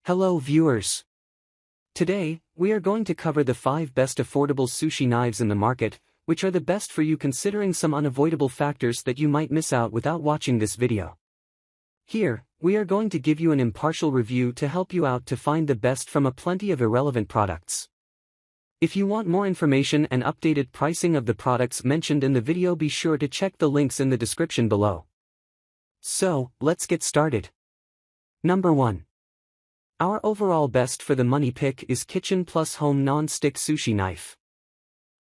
Hello viewers. Today, we are going to cover the 5 best affordable sushi knives in the market, which are the best for you considering some unavoidable factors that you might miss out without watching this video. Here, we are going to give you an impartial review to help you out to find the best from a plenty of irrelevant products. If you want more information and updated pricing of the products mentioned in the video, be sure to check the links in the description below. So, let's get started. Number 1. Our overall best for the money pick is Kitchen Plus Home Non-Stick Sushi Knife.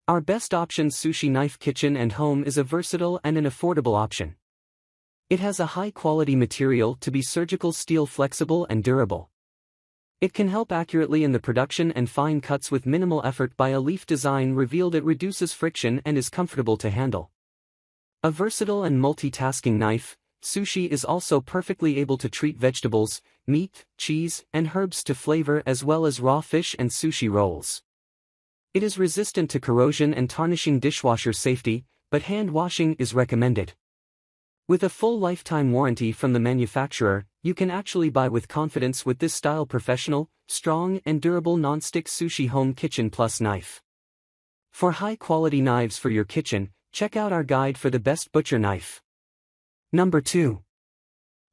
Our best option sushi knife kitchen and home is a versatile and an affordable option. It has a high-quality material to be surgical steel, flexible and durable. It can help accurately in the production and fine cuts with minimal effort. By a leaf design revealed, it reduces friction and is comfortable to handle. A versatile and multitasking knife, Sushi is also perfectly able to treat vegetables, meat, cheese, and herbs to flavor, as well as raw fish and sushi rolls. It is resistant to corrosion and tarnishing, dishwasher safety, but hand washing is recommended. With a full lifetime warranty from the manufacturer, you can actually buy with confidence with this style professional, strong and durable non-stick sushi home kitchen plus knife. For high-quality knives for your kitchen, check out our guide for the best butcher knife. Number 2.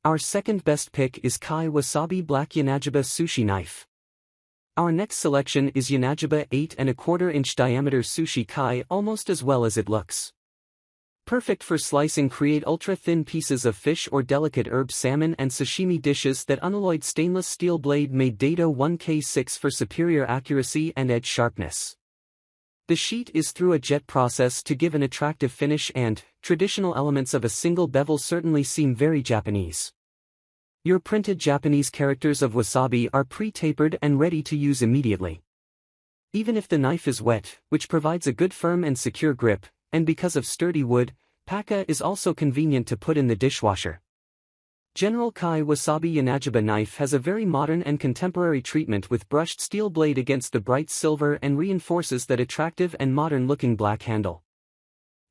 Our second best pick is Kai Wasabi Black Yanagiba Sushi Knife. Our next selection is Yanagiba 8¼ inch diameter Sushi Kai, almost as well as it looks. Perfect for slicing, create ultra-thin pieces of fish or delicate herb salmon and sashimi dishes. That unalloyed stainless steel blade made Dato 1K6 for superior accuracy and edge sharpness. The sheet is through a jet process to give an attractive finish, and traditional elements of a single bevel certainly seem very Japanese. Your printed Japanese characters of wasabi are pre-tapered and ready to use immediately. Even if the knife is wet, which provides a good firm and secure grip, and because of sturdy wood, Paka is also convenient to put in the dishwasher. General Kai Wasabi Yanagiba knife has a very modern and contemporary treatment with brushed steel blade against the bright silver and reinforces that attractive and modern-looking black handle.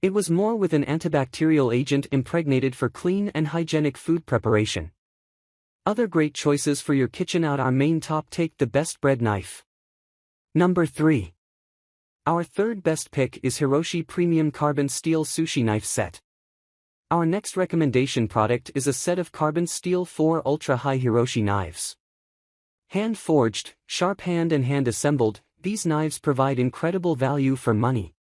It was more with an antibacterial agent impregnated for clean and hygienic food preparation. Other great choices for your kitchen. Out our main top, take the best bread knife. Number 3. Our third best pick is Hiroshi Premium Carbon Steel Sushi Knife Set. Our next recommendation product is a set of carbon steel 4 ultra-high Hiroshi knives. Hand-forged, sharp hand and hand-assembled, these knives provide incredible value for money.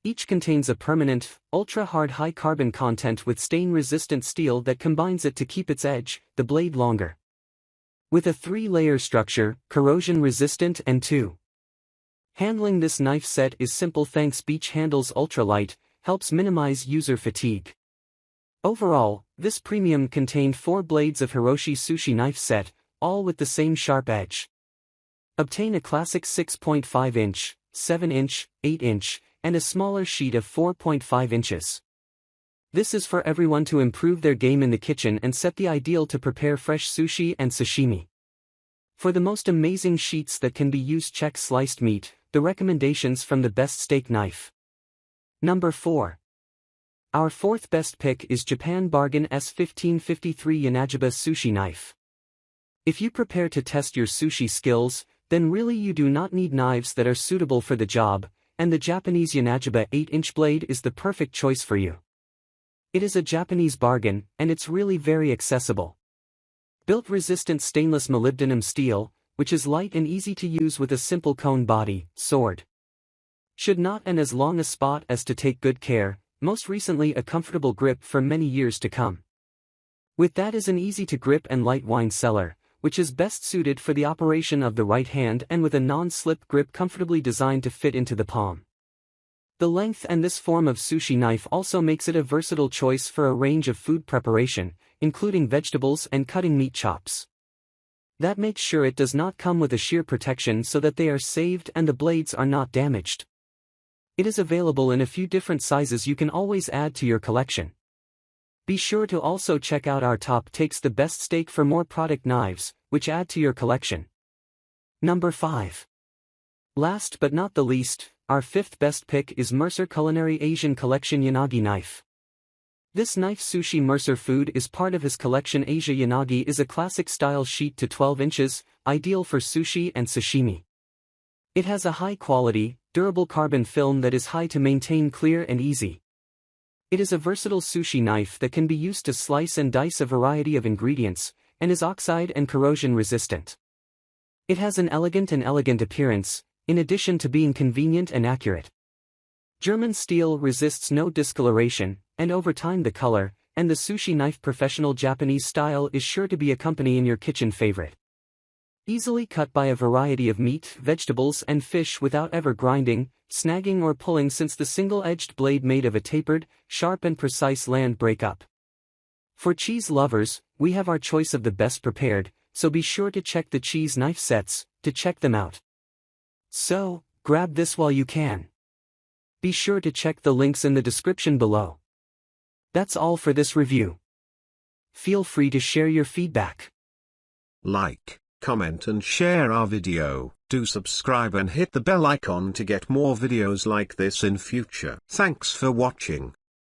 Each contains a permanent, ultra-hard high-carbon content with stain-resistant steel that combines it to keep its edge, the blade, longer. With a 3-layer structure, corrosion-resistant and 2. Handling this knife set is simple thanks beach handles ultralight, helps minimize user fatigue. Overall, this premium contained 4 blades of Hiroshi sushi knife set, all with the same sharp edge. Obtain a classic 6.5 inch, 7 inch, 8 inch, and a smaller sheet of 4.5 inches. This is for everyone to improve their game in the kitchen and set the ideal to prepare fresh sushi and sashimi. For the most amazing sheets that can be used, check sliced meat, the recommendations from the best steak knife. Number 4. Our fourth best pick is JapanBargain S1553 Yanagiba Sushi Knife. If you prepare to test your sushi skills, then really you do not need knives that are suitable for the job, and the Japanese Yanagiba 8-inch blade is the perfect choice for you. It is a Japanese bargain, and it's really very accessible. Built resistant stainless molybdenum steel, which is light and easy to use with a simple cone body, sword. Should not and as long a spot as to take good care. Most recently a comfortable grip for many years to come. With that is an easy-to-grip and light wine cellar, which is best suited for the operation of the right hand, and with a non-slip grip comfortably designed to fit into the palm. The length and this form of sushi knife also makes it a versatile choice for a range of food preparation, including vegetables and cutting meat chops. That makes sure it does not come with a shear protection so that they are saved and the blades are not damaged. It is available in a few different sizes you can always add to your collection. Be sure to also check out our top takes the best steak for more product knives, which add to your collection. Number 5. Last but not the least, our fifth best pick is Mercer Culinary Asian Collection Yanagi Knife. This knife sushi Mercer food is part of his collection. Asia Yanagi is a classic style sheet to 12 inches, ideal for sushi and sashimi. It has a high quality, durable carbon film that is high to maintain clear and easy. It is a versatile sushi knife that can be used to slice and dice a variety of ingredients, and is oxide and corrosion resistant. It has an elegant appearance, in addition to being convenient and accurate. German steel resists no discoloration, and over time the color, and the sushi knife professional Japanese style is sure to be accompanying your kitchen favorite. Easily cut by a variety of meat, vegetables and fish without ever grinding, snagging or pulling, since the single-edged blade made of a tapered, sharp and precise land break up. For cheese lovers, we have our choice of the best prepared, so be sure to check the cheese knife sets, to check them out. So, grab this while you can. Be sure to check the links in the description below. That's all for this review. Feel free to share your feedback. Like, comment and share our video. Do subscribe and hit the bell icon to get more videos like this in future. Thanks for watching.